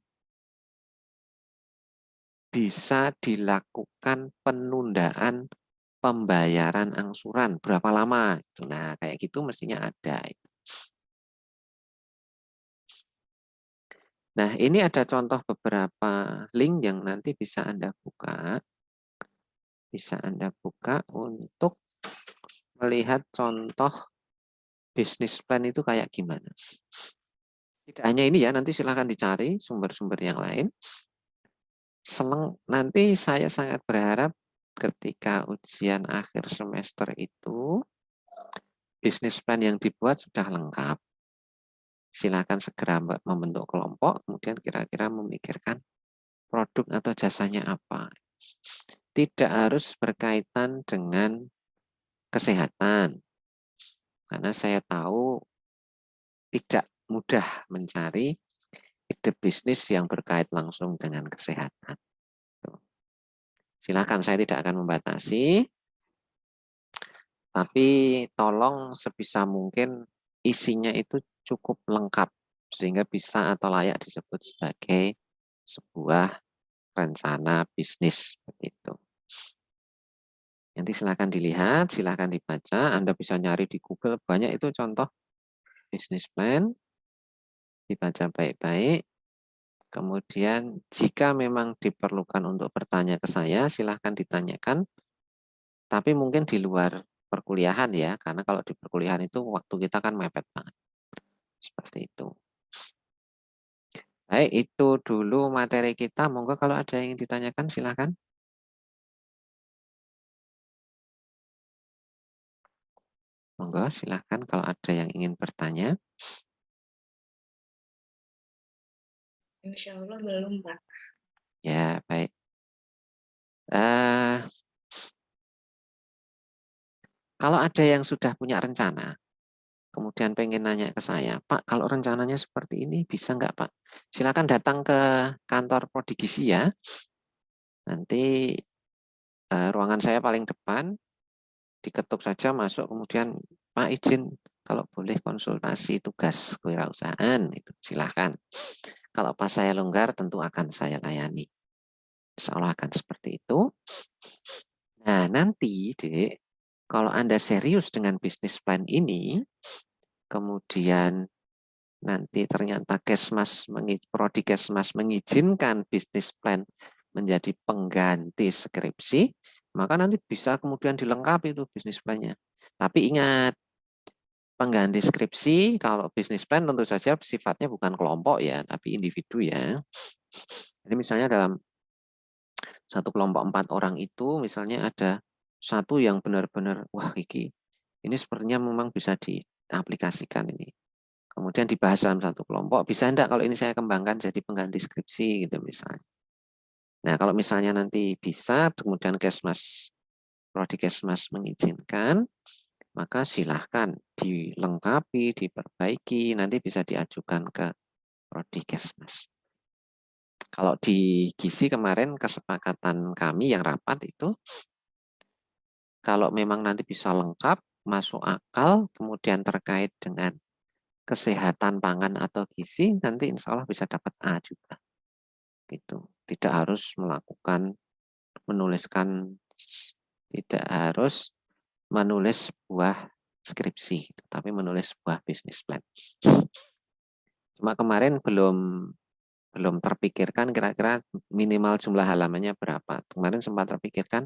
bisa dilakukan penundaan pembayaran angsuran berapa lama. Nah, kayak gitu mestinya ada. Nah, ini ada contoh beberapa link yang nanti bisa Anda buka. Bisa Anda buka untuk melihat contoh bisnis plan itu kayak gimana. Tidak hanya ini ya, nanti silahkan dicari sumber-sumber yang lain. Nanti saya sangat berharap ketika ujian akhir semester itu, bisnis plan yang dibuat sudah lengkap. Silakan segera membentuk kelompok, kemudian kira-kira memikirkan produk atau jasanya apa. Tidak harus berkaitan dengan kesehatan, karena saya tahu tidak mudah mencari ide bisnis yang berkait langsung dengan kesehatan. Silakan, saya tidak akan membatasi, tapi tolong sebisa mungkin isinya itu cukup lengkap, sehingga bisa atau layak disebut sebagai sebuah rencana bisnis. Begitu. Nanti silahkan dilihat, silahkan dibaca, Anda bisa nyari di Google, banyak itu contoh bisnis plan, dibaca baik-baik. Kemudian jika memang diperlukan untuk bertanya ke saya, silahkan ditanyakan. Tapi mungkin di luar perkuliahan ya, karena kalau di perkuliahan itu waktu kita kan mepet banget. Seperti itu. Baik, itu dulu materi kita. Monggo kalau ada yang ditanyakan silahkan. Monggo silahkan kalau ada yang ingin bertanya. Insya Allah belum, Pak. Ya, baik. Eh, kalau ada yang sudah punya rencana, kemudian pengen nanya ke saya, Pak, kalau rencananya seperti ini bisa nggak, Pak? Silakan datang ke kantor Prodi Gizi ya. Nanti ruangan saya paling depan, diketuk saja masuk, kemudian Pak izin kalau boleh konsultasi tugas kewirausahaan, itu silahkan. Kalau pas saya longgar tentu akan saya layani. Insya Allah akan seperti itu. Nah nanti Dek, kalau Anda serius dengan bisnis plan ini, kemudian nanti ternyata Prodi Kesmas mengizinkan bisnis plan menjadi pengganti skripsi, maka nanti bisa kemudian dilengkapi itu bisnis plan-nya. Tapi ingat, pengganti skripsi kalau bisnis plan tentu saja sifatnya bukan kelompok ya, tapi individu ya. Jadi misalnya dalam satu kelompok 4 orang itu misalnya ada satu yang benar-benar wah ini sepertinya memang bisa diaplikasikan ini. Kemudian dibahas dalam satu kelompok, bisa enggak kalau ini saya kembangkan jadi pengganti skripsi gitu misalnya. Nah, kalau misalnya nanti bisa, kemudian Prodi Kesmas mengizinkan, maka silahkan dilengkapi, diperbaiki, nanti bisa diajukan ke Prodi Kesmas. Kalau di Gizi kemarin kesepakatan kami yang rapat itu, kalau memang nanti bisa lengkap, masuk akal, kemudian terkait dengan kesehatan pangan atau gizi, nanti insya Allah bisa dapat A juga. Gitu. Tidak harus tidak harus menulis sebuah skripsi, tapi menulis sebuah bisnis plan. Cuma kemarin belum terpikirkan kira-kira minimal jumlah halamannya berapa. Kemarin sempat terpikirkan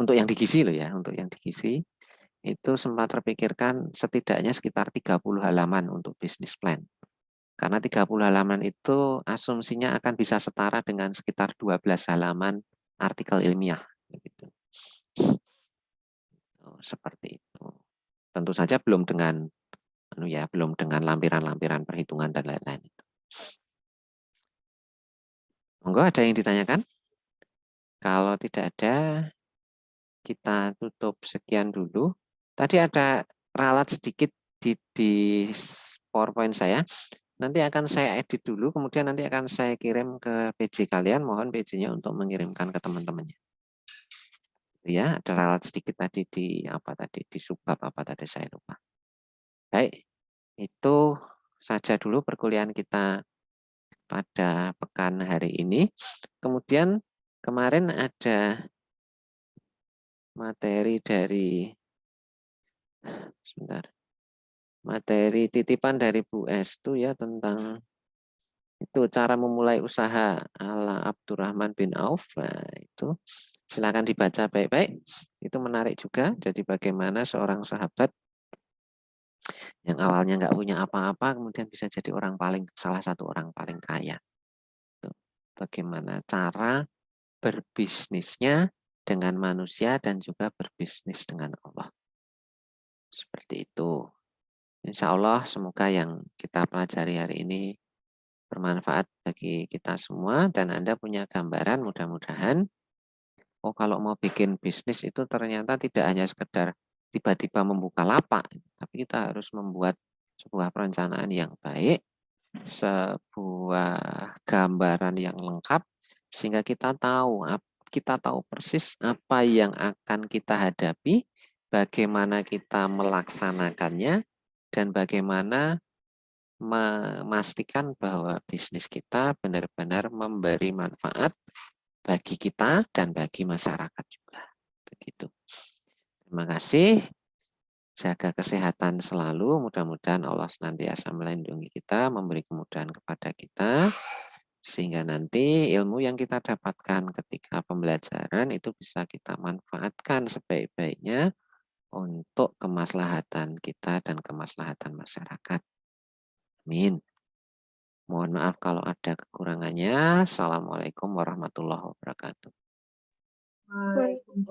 untuk yang di gizi loh ya, untuk yang di gizi itu sempat terpikirkan setidaknya sekitar 30 halaman untuk bisnis plan. Karena 30 halaman itu asumsinya akan bisa setara dengan sekitar 12 halaman artikel ilmiah. Begitu. Seperti itu. Tentu saja belum dengan lampiran-lampiran perhitungan dan lain-lain. Monggo, ada yang ditanyakan? Kalau tidak ada, kita tutup sekian dulu. Tadi ada ralat sedikit di PowerPoint saya. Nanti akan saya edit dulu, kemudian nanti akan saya kirim ke PJ kalian. Mohon PJ-nya untuk mengirimkan ke teman-temannya. Ya, ada ralat sedikit tadi di subbab apa tadi saya lupa. Baik, itu saja dulu perkuliahan kita pada pekan hari ini. Kemudian kemarin ada materi titipan dari Bu Estu ya tentang itu cara memulai usaha ala Abdurrahman bin Auf. Nah, itu silakan dibaca baik-baik. Itu menarik juga. Jadi bagaimana seorang sahabat yang awalnya nggak punya apa-apa kemudian bisa jadi salah satu orang paling kaya. Bagaimana cara berbisnisnya dengan manusia dan juga berbisnis dengan Allah. Seperti itu. Insya Allah semoga yang kita pelajari hari ini bermanfaat bagi kita semua dan Anda punya gambaran mudah-mudahan kalau mau bikin bisnis itu ternyata tidak hanya sekedar tiba-tiba membuka lapak, tapi kita harus membuat sebuah perencanaan yang baik, sebuah gambaran yang lengkap sehingga kita tahu persis apa yang akan kita hadapi, bagaimana kita melaksanakannya, dan bagaimana memastikan bahwa bisnis kita benar-benar memberi manfaat bagi kita dan bagi masyarakat juga. Begitu. Terima kasih. Jaga kesehatan selalu. Mudah-mudahan Allah senantiasa melindungi kita, memberi kemudahan kepada kita, sehingga nanti ilmu yang kita dapatkan ketika pembelajaran itu bisa kita manfaatkan sebaik-baiknya untuk kemaslahatan kita dan kemaslahatan masyarakat. Amin. Mohon maaf kalau ada kekurangannya. Assalamualaikum warahmatullahi wabarakatuh. Waalaikumsalam.